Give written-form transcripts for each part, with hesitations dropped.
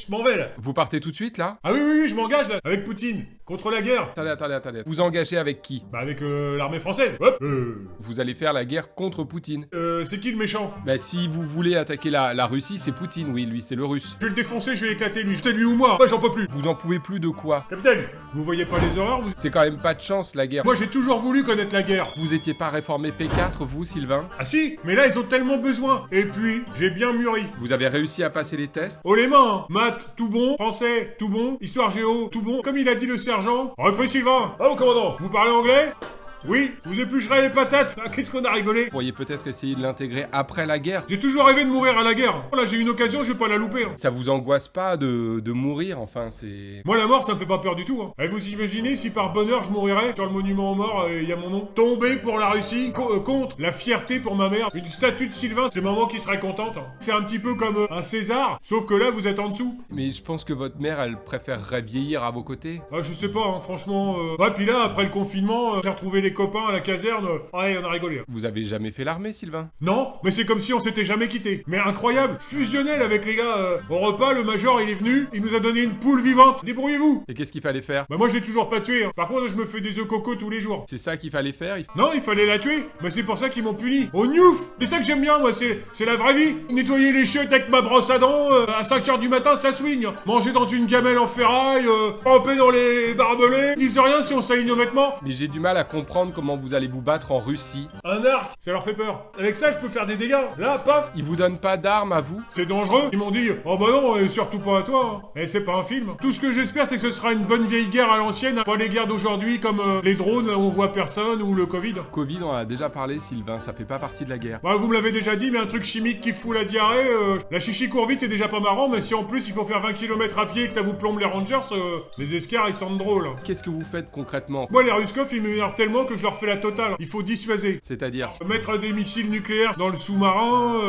je m'en vais là. Vous partez tout de suite, là? Ah oui, je m'engage là, avec Poutine, contre la guerre. Attendez. Vous engagez avec qui? Bah avec l'armée française. Hop. Vous allez faire la guerre contre Poutine. C'est qui le méchant? Bah si vous voulez attaquer la Russie, c'est Poutine, oui, lui, c'est le russe. Je vais le défoncer, je vais l'éclater lui. C'est lui ou moi. Moi j'en peux plus. Vous en pouvez plus de quoi? Capitaine, vous voyez pas les horreurs vous... C'est quand même pas de chance, la guerre. Moi j'ai toujours voulu connaître la guerre. Vous étiez pas réformé P4, vous, Sylvain? Ah si, mais là ils ont tellement besoin. Et puis, j'ai bien mûri. Vous avez réussi à passer les tests? Oh les mains, hein. Maths, tout bon. Français, tout bon. Histoire géo, tout bon. Comme il a dit le sergent. Recrue Sylvain. Ah mon commandant. Vous parlez anglais? Oui, vous éplucherez les patates. Ah, qu'est-ce qu'on a rigolé. Vous pourriez peut-être essayer de l'intégrer après la guerre. J'ai toujours rêvé de mourir à la guerre. Là, j'ai une occasion, je vais pas la louper. Hein. Ça vous angoisse pas de mourir, enfin, c'est... Moi, la mort, ça me fait pas peur du tout. Hein. Et vous imaginez si par bonheur je mourirais sur le monument aux morts, il y a mon nom. Tombé pour la Russie, contre la fierté pour ma mère. Une statue de Sylvain, c'est maman qui serait contente. Hein. C'est un petit peu comme un César, sauf que là, vous êtes en dessous. Mais je pense que votre mère, elle préférerait vieillir à vos côtés. Ah, je sais pas, hein, franchement. Ouais, puis là, après le confinement, j'ai retrouvé les copains à la caserne. Ouais, on a rigolé. Hein. Vous avez jamais fait l'armée, Sylvain? Non, mais c'est comme si on s'était jamais quitté. Mais incroyable, fusionnel avec les gars. Au repas, le major, il est venu, il nous a donné une poule vivante. Débrouillez-vous. Et qu'est-ce qu'il fallait faire? Bah moi, je l'ai toujours pas tué. Hein. Par contre, je me fais des œufs coco tous les jours. C'est ça qu'il fallait faire? Non, il fallait la tuer. Mais c'est pour ça qu'ils m'ont puni. Au gnouf. C'est ça que j'aime bien, moi, c'est la vraie vie. Nettoyer les chiottes avec ma brosse à dents, à 5h du matin, ça swing. Manger dans une gamelle en ferraille, tremper dans les barbelés. Disent rien si on salit nos vêtements. Mais j'ai du mal à comprendre comment vous allez vous battre en Russie. Un arc, ça leur fait peur. Avec ça, je peux faire des dégâts. Là, paf. Ils vous donnent pas d'armes à vous? C'est dangereux. Ils m'ont dit, oh bah non, et surtout pas à toi. Hein. Et c'est pas un film. Tout ce que j'espère, c'est que ce sera une bonne vieille guerre à l'ancienne, hein. Pas les guerres d'aujourd'hui comme les drones où on voit personne ou le Covid. Covid, on en a déjà parlé, Sylvain, ça fait pas partie de la guerre. Bah, vous me l'avez déjà dit, mais un truc chimique qui fout la diarrhée, la chichi court vite, c'est déjà pas marrant, mais si en plus il faut faire 20 km à pied et que ça vous plombe les Rangers, les escarres ils sentent drôles. Hein. Qu'est-ce que vous faites concrètement? Moi, les Ruskov, ils m'énervent tellement que je leur fais la totale. Il faut dissuaser. C'est-à-dire? Mettre des missiles nucléaires dans le sous-marin,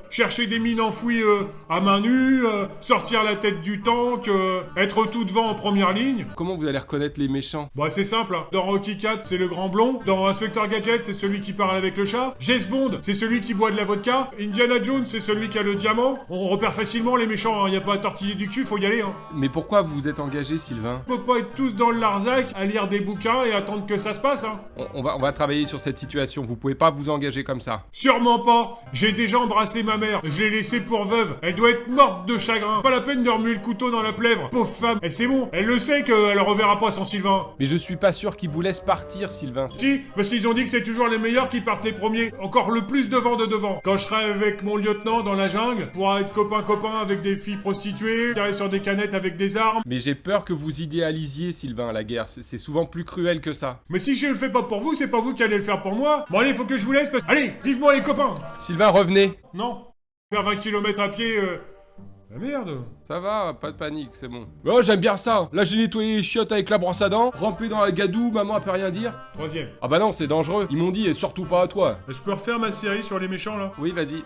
chercher des mines enfouies à main nue, sortir la tête du tank, être tout devant en première ligne. Comment vous allez reconnaître les méchants? Bah c'est simple, hein. Dans Rocky 4, c'est le grand blond. Dans Inspector Gadget, c'est celui qui parle avec le chat. James Bond, c'est celui qui boit de la vodka. Indiana Jones, c'est celui qui a le diamant. On repère facilement les méchants, hein. Y a pas à tortiller du cul, faut y aller. Hein. Mais pourquoi vous vous êtes engagé, Sylvain? On peut pas être tous dans le Larzac à lire des bouquins et attendre que ça se passe. Hein. On va travailler sur cette situation, vous pouvez pas vous engager comme ça. Sûrement pas. J'ai déjà embrassé ma mère. Je l'ai laissée pour veuve. Elle doit être morte de chagrin. Pas la peine de remuer le couteau dans la plèvre. Pauvre femme. Et c'est bon. Elle le sait qu'elle reverra pas son Sylvain. Mais je suis pas sûr qu'ils vous laissent partir, Sylvain. Si, parce qu'ils ont dit que c'est toujours les meilleurs qui partent les premiers. Encore le plus devant de devant. Quand je serai avec mon lieutenant dans la jungle, pourra être copain-copain avec des filles prostituées, tirer sur des canettes avec des armes. Mais j'ai peur que vous idéalisiez, Sylvain, la guerre. C'est souvent plus cruel que ça. Mais si je le fais pas pour vous, c'est pas vous qui allez le faire pour moi. Bon allez, faut que je vous laisse parce... Allez, vivement les copains. Sylvain, revenez. Non. Faire 20 km à pied, Ah merde. Ça va, pas de panique, c'est bon. Oh, j'aime bien ça. Là, j'ai nettoyé les chiottes avec la brosse à dents, rampé dans la gadoue, maman elle peut rien dire. Troisième. Ah bah non, c'est dangereux. Ils m'ont dit, et surtout pas à toi. Je peux refaire ma série sur les méchants, là? Oui, vas-y.